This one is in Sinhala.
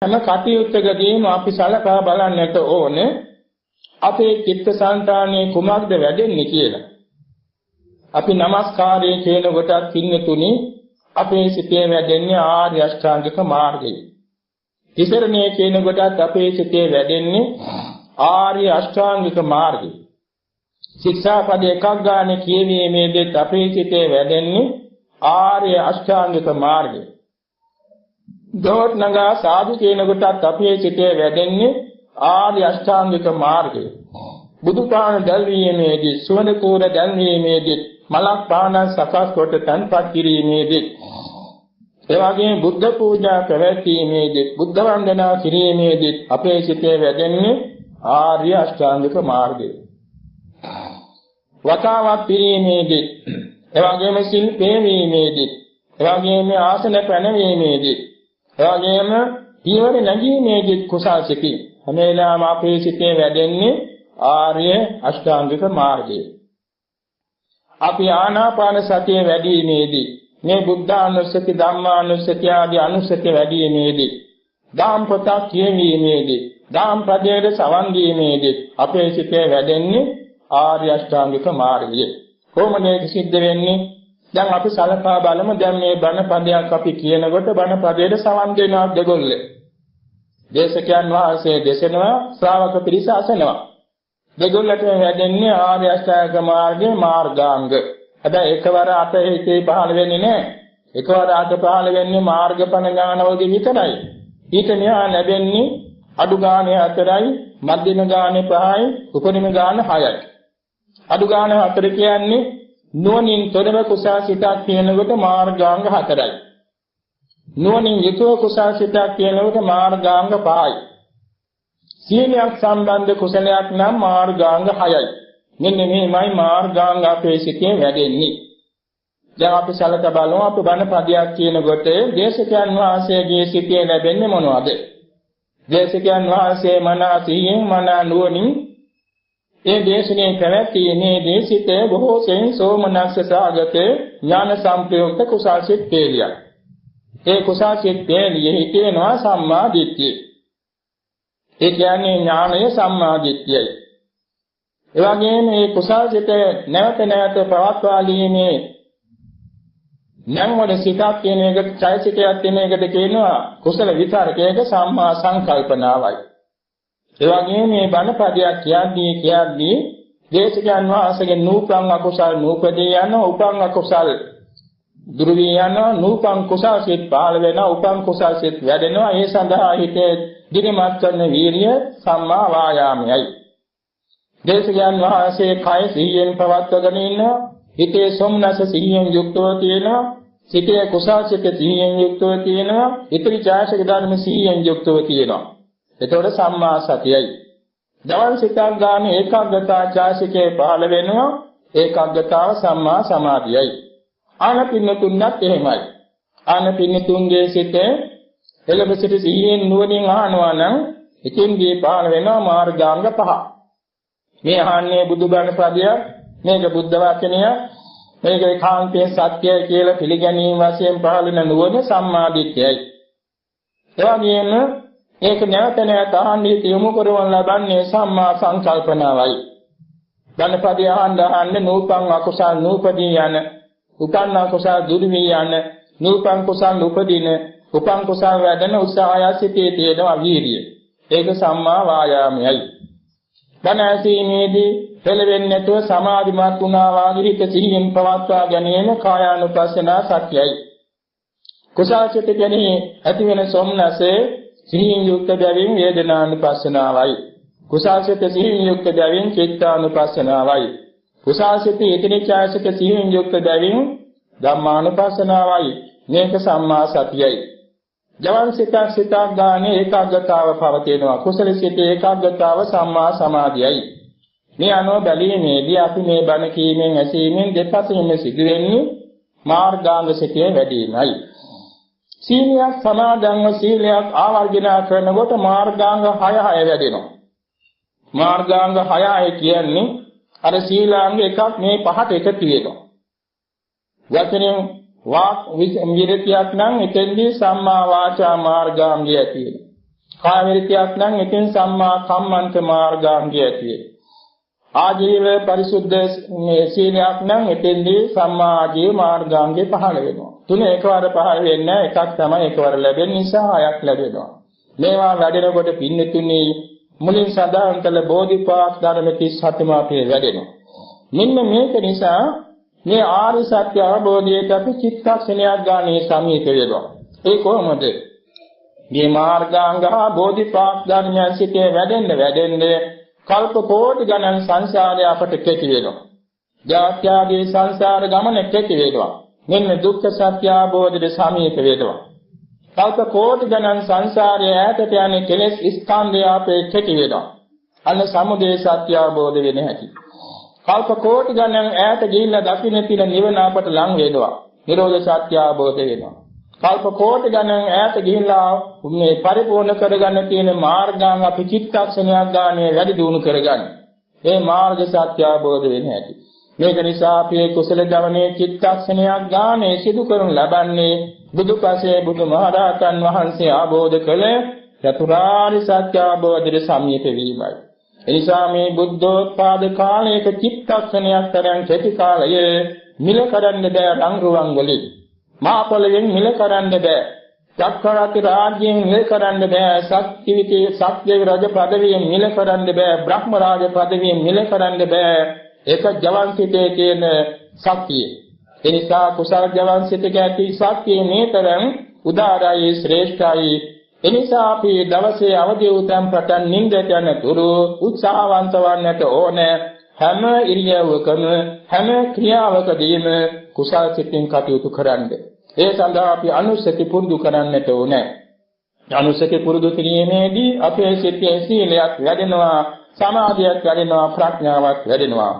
හැම කටයුත්තකදීම අපි සලකා බලන්නට ඕනේ අපේ චිත්තසංතානයේ කුමක්ද වැඩෙන්නේ කියලා. අපි নমස්කාරයේ කියන කොටත් පින්නතුනි අපේ සිතේ වැඩෙන්නේ ආර්ය අෂ්ටාංගික මාර්ගය. තිසරණයේ කියන කොටත් අපේ සිතේ වැඩෙන්නේ ආර්ය අෂ්ටාංගික මාර්ගය. ශික්ෂාපද එකක් ගන්න කියවීමේදී අපේ සිතේ වැඩෙන්නේ ආර්ය අෂ්ටාංගික මාර්ගය. දොත් නගා සාදු කියන කොටත් අපේ සිතේ වැඩෙන්නේ ආර්ය අෂ්ටාංගික මාර්ගය. බුදුපාණ දැල්වීමේදී සුවඳ කූර දැල්වීමේදී මලක් පාන සකස් කොට තන්පත් කිරීමේදී එවැගේම බුද්ධ පූජා පැවැත්වීමේදී බුද්ධ වන්දනා කිරීමේදී අපේ සිතේ වැඩෙන්නේ ආර්ය අෂ්ටාංගික මාර්ගය. වතාවත් පිරීමේදී එවැගේම සිල් පෙරවීමේදී එවැගේම ආසන පැනවීමේදී එවැගේම පියවර නැගීමේදී කුසල් සිටි හැම වෙලාවම අපේ සිතේ වැඩෙන්නේ ආර්ය අෂ්ටාංගික මාර්ගය. අපි ආනාපාන සතිය වැඩිීමේදී මේ බුද්ධානුස්සති ධම්මානුස්සති ආදී අනුස්සති වැඩිීමේදී දාම් පොතක් කියවීමේදී දාම් පදයේ සවන් දීමේදී අපේ සිතේ වැඩෙන්නේ ආර්ය අෂ්ටාංගික මාර්ගය. කොහොමද ඒක සිද්ධ වෙන්නේ? දැන් අපි සලකා බලමු. දැන් මේ බණ පදයක් අපි කියනකොට බණ පදයේ සවන් දෙනවා දෙගොල්ලේ. දේශකයන් වහන්සේ දේශනවා ශ්‍රාවක පිරිස අසනවා. දෙගොල්ලට වැඩෙන්නේ ආර්ය අෂ්ටාංගික මාර්ගයේ මාර්ගාංග. හැබැයි එකවර අත හිතේ පහළ වෙන්නේ නැහැ. එකවර අත පහළ වෙන්නේ මාර්ගඵල ඥානවලදී විතරයි. ඊට මෙහා ලැබෙන්නේ අඩු ගානේ 4යි, මධ්‍යම ගානේ 5යි, උපරිම ගානේ 6යි. අඩු ගානේ 4 කියන්නේ නුවණින් තොරව කුසල් සිතක් කියනකොට මාර්ගාංග 4යි. නුවණින් යුතුව කුසල් සිතක් කියනකොට මාර්ගාංග 5යි. සීලයක් සම්බන්ධ කුසලයක් නම් මාර්ගාංග 6යි. මෙන්න මේමයි මාර්ගාංග අපේ සිතේ වැඩෙන්නේ. දැන් අපි සලක බලමු අපි බණ පදයක් කියනකොට දේශකයන් වහන්සේගේ සිතේ ලැබෙන්නේ මොනවද? දේශකයන් වහන්සේ මනා සිහියෙන් මනා නුවණින් ඒ දේශනේ පැවැත්ීමේ දේශිතේ බොහෝ සෙයින් සෝමනස්ස සාගත ඥාන සම්ප්‍රයුක්ත කුසල් සිත් පෙළියක්. ඒ කුසල් සිත් පෙළියෙහි තියෙනවා සම්මා දිට්ඨිය. ඒ කියන්නේ ඥානය සම්මා දිට්ඨියයි. ඒ වගේම මේ කුසල් සිත නැවත නැවත පවත්වා ගැනීමේ නම් වල සිතක් කියන එක චෛතසිකයක් කියන එකට කියනවා කුසල විතරකයක සම්මා සංකල්පනාවයි. ඒ වගේම මේ බණ පදයක් කියද්දී දේශකයන් වහන්සේගේ නූපං අකුසල් නූපදී යන උපං අකුසල් දුරු වී යන නූපං කුසල් සිත් පහළ වෙනවා උපං කුසල් සිත් වැඩෙනවා. ඒ සඳහා හිතේ දිනමත් කරන වීරිය සම්මා වායාමයයි. දේශකයන් වහන්සේ කය සිහියෙන් පවත්වාගෙන ඉන්නවා. හිතේ සොම්නස සිහියෙන් යුක්තව තියෙනවා. සිතේ කුසල් සිත සිහියෙන් යුක්තව තියෙනවා. ඉතිරි ඡායසික ධර්ම සිහියෙන් යුක්තව තියෙනවා. එතකොට සම්මා සතියයි. දවල් සිතක් ගන්න ඒකාග්‍රතා ඡායසිකේ පහළ වෙනවා. ඒකාග්‍රතාව සම්මා සමාධියයි. ආනපින්නතුන්වත් එහෙමයි. ආනපින්නතුන්ගේ සිතේ එළඹ සිට සිහියෙන් නුවණින් අහනවා නම් ඉතින්දී පහළ වෙනවා මාර්ගාංග 5. මේ අහන්නේ බුදුබණ පදයක්, මේක බුද්ධ වචනය, මේක ඒකාන්තයෙන් සත්‍යය කියලා පිළිගැනීම වශයෙන් පහළ වෙන නුවණ සම්මා දිට්ඨියයි. ඒ වගේම ඒක නැවත නැවත අහන්නේ යොමු කරවන ලබන්නේ සම්මා සංකල්පනාවයි. ධනපදී අහන්න නූපං අකුසල් නූපදී යන, උපන්න අකුසල් දුරු වී යන, නූපං කුසල් උපදින, උපං කුසල් වැඩෙන උත්සාහය සිටේ තියෙනවා වීර්යය. ඒක සම්මා වායාමයයි. ධන ඇසීමේදී පෙළවෙන්නේ නැතුව සමාධිමත් වුණා වාගේ හිත සිහියෙන් පවත්වා ගැනීම කායානුපස්සනා සත්‍යයි. කුසල් සිත කෙනෙහි ඇති වෙන සොම්නසේ සිහියෙන් යුක්ත බැවින් වේදනානුපස්සනාවයි. කුසල් සිත සිහියෙන් යුක්ත බැවින් චිත්තානුපස්සනාවයි. කුසල් සිත ඉතිරි ඡායසික සිහියෙන් යුක්ත බැවින් ධම්මානුපස්සනාවයි. මේක සම්මා සතියයි. ජවන් සිතක් ගානේ ඒකාග්‍රතාව පවතිනවා. කුසල සිතේ ඒකාග්‍රතාව සම්මා සමාධියයි. මේ අනුව බැලීමේදී අපි මේ බණ කීමෙන් ඇසීමෙන් දෙපසින්ම සිදුවෙන්නේ මාර්ගාංග සිතේ වැඩිමයි. සීලයක් සමාදන්ව සීලයක් ආවර්ජන කරනකොට මාර්ගාංග 6 වැඩෙනවා. මාර්ගාංග 6 කියන්නේ අර සීලාංග එකක් මේ පහට එකතු වෙනවා. වචනෙන් වාක් විරතියක් නම් එතෙන්දී සම්මා වාචා මාර්ගාංගය තියෙනවා. කාය විරිතියක් නම් එතෙන් සම්මා කම්මන්ත මාර්ගාංගය ඇතිවේ. ආජීව පරිසුද්ධ සීලයක් නම් එතෙන්දී සම්මා ආජීව මාර්ගාංගය පහළ වෙනවා. තුන එකවර පහළ වෙන්නේ එකක් තමයි එකවර ලැබෙන නිසා හයක් ලැබෙනවා. මේවා වැඩෙනකොට පින්නතුනි මුලින් සඳහන් කළ බෝධිපාක් ධර්ම 37ම අපේ වැඩෙනවා. මෙන්න මේක නිසා මේ ආර්ය සත්‍ය අවබෝධයට අපි චිත්තක්ෂණයක් ගානේ සමීප වෙනවා. ඒ කොහොමද? මේ මාර්ගාංග බෝධිපාක් ධර්මයන් සිටේ වැඩෙන්න කල්ප කෝටි ගණන් සංසාරය අපට කෙටි වෙනවා. ජාත්‍යාගේ සංසාර ගමන කෙටි වෙනවා. මෙන්න දුක්ඛ සත්‍ය අවබෝධයට සමීප වෙනවා. කල්ප කෝටි ගණන් සංසාරයේ ඈතට යන කෙලෙස් ස්කන්ධය අපේ කෙටි වෙනවා. අන්න සමුදය සත්‍ය අවබෝධ වෙන හැටි. කල්ප කෝටි ගණන් ඈත ගිහිල්ලා දකින්න තියෙන නිවන අපට ලං වෙනවා. නිරෝධ සත්‍ය අවබෝධ වෙනවා. කල්ප කෝටි ගණන් ඈත ගිහිල්ලා මේ පරිපූර්ණ කරගන්න තියෙන මාර්ගාංග අපි චිත්තක්ෂණයක් ගානේ වැඩි දියුණු කරගන්න. මේ මාර්ග සත්‍ය අවබෝධ වෙන හැටි. මේක නිසා අපි කුසල දවනේ චිත්තක්ෂණයක් ගානේ සිදු කරනු ලබන්නේ බුදුපසේ බුදුමහරහතන් වහන්සේ ආબોධ කළ චතුරාර්ය සත්‍ය අවබෝධයට සමීප වීමයි. එනිසා මේ බුද්ධෝත්පාද කාලයක චිත්තක්ෂණයක් තරම් කෙටි කාලයේ මිල කරන්න බෑ රංගුවන් වලින්. මා පොළවෙන් මිල කරන්න බෑ. චක්‍රවර්ති රාජ්‍යයෙන් මිල කරන්න බෑ. සක්විති සක්දේව රජ පදවියෙන් මිල කරන්න බෑ. බ්‍රහ්ම රාජ පදවියෙන් මිල කරන්න බෑ. ඒක ජවන් සිතේ තියෙන ශක්තිය. එනිසා කුසල ජවන් සිතක ඇති ශක්තිය මේතරම් උදාරයි ශ්‍රේෂ්ඨයි. එනිසා අපි දවසේ අවදි උතම් පටන් නිින්දට යනතුරු උත්සාහවන්ත වන්නට ඕනේ. හැම ඉරියව්වකම හැම ක්‍රියාවකදීම කුසල සිතින් කටයුතු කරන්න. ඒ සඳහා අපි අනුසති පුරුදු කරන්නට ඕනේ. අනුසති පුරුදු කිරීමේදී අපේ සිතේ සීලයක් වැඩෙනවා, සමාධියක් වැඩෙනවා, ප්‍රඥාවක් වැඩෙනවා.